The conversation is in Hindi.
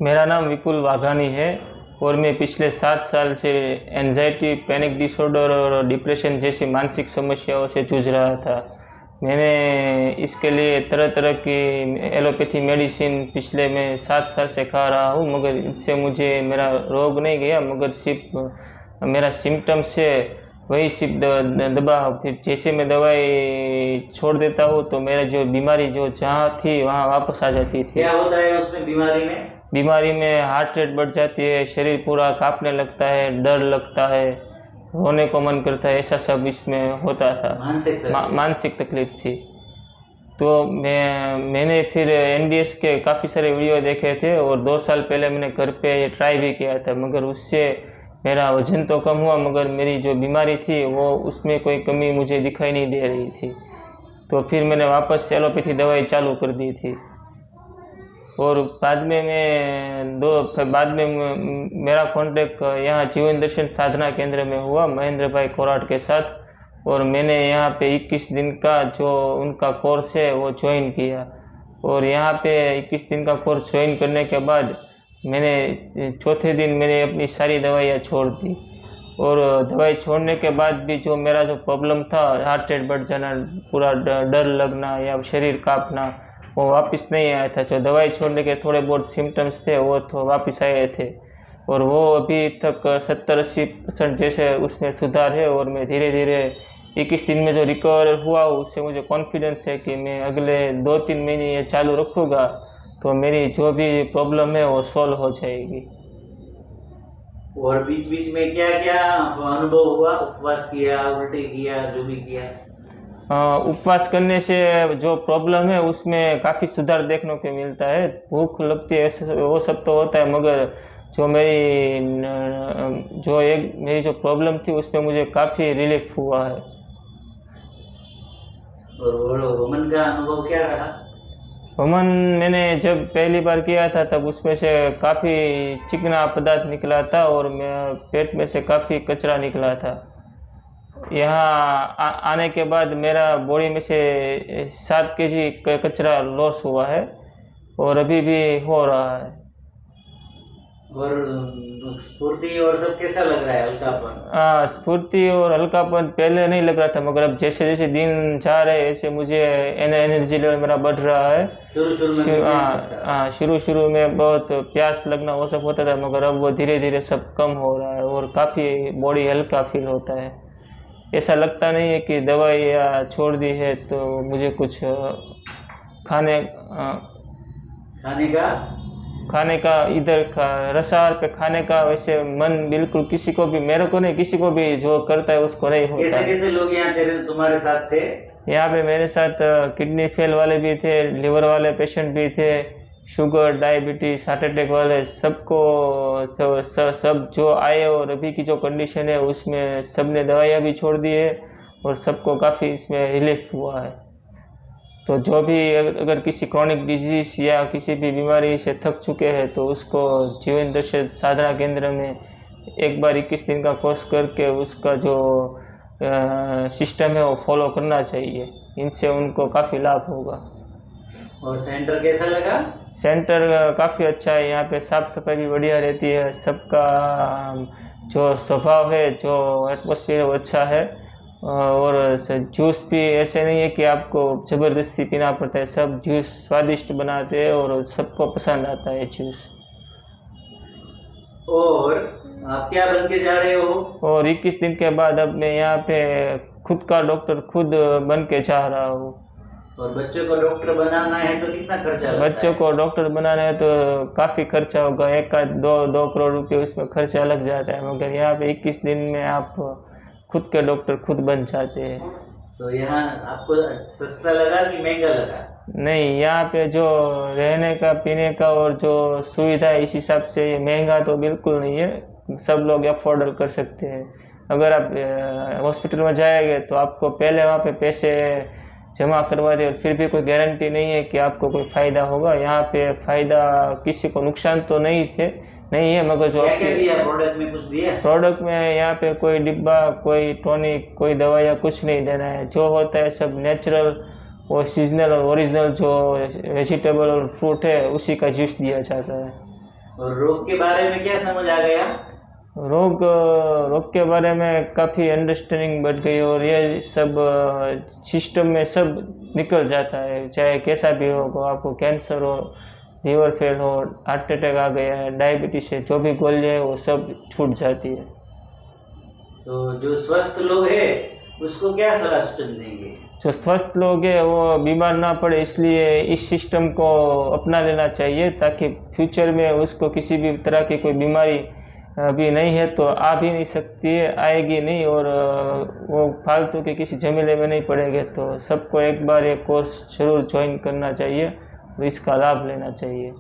मेरा नाम विपुल वाघानी है और मैं पिछले 7 साल से एंजाइटी, पैनिक डिसऑर्डर और डिप्रेशन जैसी मानसिक समस्याओं से जूझ रहा था। मैंने इसके लिए तरह तरह की एलोपैथी मेडिसिन पिछले मैं 7 साल से खा रहा हूँ, मगर इससे मुझे मेरा रोग नहीं गया, मगर सिर्फ मेरा सिम्टम्स है वही सिर्फ दबा। फिर जैसे मैं दवाई छोड़ देता हूँ तो मेरा जो बीमारी जो जहाँ थी वहाँ वापस आ जाती थी। क्या होता है उसमें बीमारी में हार्ट रेट बढ़ जाती है, शरीर पूरा कांपने लगता है, डर लगता है, रोने को मन करता है, ऐसा सब इसमें होता था। मानसिक तकलीफ थी। तो मैंने फिर एनडीएस के काफ़ी सारे वीडियो देखे थे और 2 साल पहले मैंने घर पे ट्राई भी किया था, मगर उससे मेरा वजन तो कम हुआ, मगर मेरी जो बीमारी थी वो उसमें कोई कमी मुझे दिखाई नहीं दे रही थी। तो फिर मैंने वापस एलोपैथी दवाई चालू कर दी थी और बाद में मेरा कॉन्टेक्ट यहाँ जीवन दर्शन साधना केंद्र में हुआ महेंद्र भाई कोराट के साथ, और मैंने यहाँ पे 21 दिन का जो उनका कोर्स है वो ज्वाइन किया। और यहाँ पे 21 दिन का कोर्स ज्वाइन करने के बाद मैंने चौथे दिन मैंने अपनी सारी दवाइयाँ छोड़ दी, और दवाई छोड़ने के बाद भी जो मेरा जो प्रॉब्लम था, हार्ट रेट बढ़ जाना, पूरा डर लगना या शरीर कांपना, वो वापस नहीं आया था। जो दवाई छोड़ने के थोड़े बहुत सिम्टम्स थे वो तो वापस आए थे, और वो अभी तक 70-80% जैसे उसमें सुधार है। और मैं धीरे धीरे 21 दिन में जो रिकवर हुआ उससे मुझे कॉन्फिडेंस है कि मैं अगले 2-3 महीने ये चालू रखूँगा तो मेरी जो भी प्रॉब्लम है वो सॉल्व हो जाएगी। और बीच बीच में क्या क्या अनुभव हुआ? उपवास किया, उल्टी किया, जो भी किया? उपवास करने से जो प्रॉब्लम है उसमें काफ़ी सुधार देखने को मिलता है। भूख लगती है वो सब तो होता है, मगर जो मेरी जो प्रॉब्लम थी उसमें मुझे काफ़ी रिलीफ हुआ है। और वमन का अनुभव क्या रहा? वमन मैंने जब पहली बार किया था तब उसमें से काफ़ी चिकना पदार्थ निकला था और मैं पेट में से काफ़ी कचरा निकला था। यहाँ आने के बाद मेरा बॉडी में से 7 kg कचरा लॉस हुआ है और अभी भी हो रहा है। और स्फूर्ति और सब कैसा लग रहा है? हल्कापन? स्फूर्ति और हल्कापन पहले नहीं लग रहा था, मगर अब जैसे जैसे दिन जा रहे हैं ऐसे मुझे एनर्जी लेवल मेरा बढ़ रहा है। शुरू में बहुत प्यास लगना वो सब होता था, मगर अब वो धीरे धीरे सब कम हो रहा है और काफ़ी बॉडी हल्का फील होता है। ऐसा लगता नहीं है कि दवाई या छोड़ दी है तो मुझे कुछ खाने का इधर रसार पे खाने का वैसे मन बिल्कुल किसी को भी, मेरे को नहीं, किसी को भी जो करता है उसको नहीं होता। कैसे लोग यहाँ तुम्हारे साथ थे? यहाँ पे मेरे साथ किडनी फेल वाले भी थे, लिवर वाले पेशेंट भी थे, शुगर, डायबिटीज, हार्ट अटैक वाले, सबको सब जो आए और अभी की जो कंडीशन है उसमें सब ने दवाइयाँ भी छोड़ दी है और सबको काफ़ी इसमें रिलीफ हुआ है। तो जो भी अगर किसी क्रॉनिक डिजीज या किसी भी बीमारी से थक चुके हैं तो उसको जीवन दर्शन साधना केंद्र में एक बार 21 दिन का कोर्स करके उसका जो सिस्टम है वो फॉलो करना चाहिए। इनसे उनको काफ़ी लाभ होगा। और सेंटर कैसा लगा? सेंटर काफ़ी अच्छा है, यहाँ पे साफ़ सफाई भी बढ़िया रहती है, सबका जो स्वभाव है, जो एटमॉस्फेयर वो अच्छा है, और जूस भी ऐसे नहीं है कि आपको ज़बरदस्ती पीना पड़ता है, सब जूस स्वादिष्ट बनाते हैं और सबको पसंद आता है जूस। और आप क्या बन के जा रहे हो? और 21 दिन के बाद अब मैं यहाँ पे खुद का डॉक्टर खुद बन के जा रहा हूँ। और बच्चों को डॉक्टर बनाना है तो कितना खर्चा लगता है? बच्चों को डॉक्टर बनाना है तो काफ़ी खर्चा होगा, 1-2 करोड़ रुपये उसमें खर्चा लग जाता है, मगर यहाँ पे 21 दिन में आप खुद के डॉक्टर खुद बन जाते हैं। तो यहाँ आपको सस्ता लगा कि महंगा लगा? नहीं, यहाँ पे जो रहने का, पीने का और जो सुविधा है इस हिसाब से ये महंगा तो बिल्कुल नहीं है, सब लोग अफोर्ड कर सकते हैं। अगर आप हॉस्पिटल में जाएंगे तो आपको पहले वहाँ पे पैसे जमा करवा दे और फिर भी कोई गारंटी नहीं है कि आपको कोई फ़ायदा होगा। यहाँ पे फ़ायदा किसी को नुकसान तो नहीं है, मगर जो प्रोडक्ट में कुछ दिया? प्रोडक्ट में यहाँ पे कोई डिब्बा, कोई टॉनिक, कोई दवाइयाँ कुछ नहीं देना है। जो होता है सब नेचुरल और सीजनल और ओरिजिनल जो वेजिटेबल और फ्रूट है उसी का जूस दिया जाता है। और रोग के बारे में क्या समझ आ गया? रोग के बारे में काफ़ी अंडरस्टैंडिंग बढ़ गई और ये सब सिस्टम में सब निकल जाता है, चाहे कैसा भी हो, आपको कैंसर हो, लीवर फेल हो, हार्ट अटैक आ गया है, डायबिटीज़ है, जो भी गोलियाँ है वो सब छूट जाती है। तो जो स्वस्थ लोग हैं उसको क्या सलाह सूचन देंगे? जो स्वस्थ लोग हैं वो बीमार ना पड़े, इसलिए इस सिस्टम को अपना लेना चाहिए ताकि फ्यूचर में उसको किसी भी तरह की कोई बीमारी अभी नहीं है तो आ भी नहीं सकती है, आएगी नहीं, और वो फालतू के किसी झमेले में नहीं पड़ेंगे। तो सबको एक बार ये कोर्स ज़रूर ज्वाइन करना चाहिए और इसका लाभ लेना चाहिए।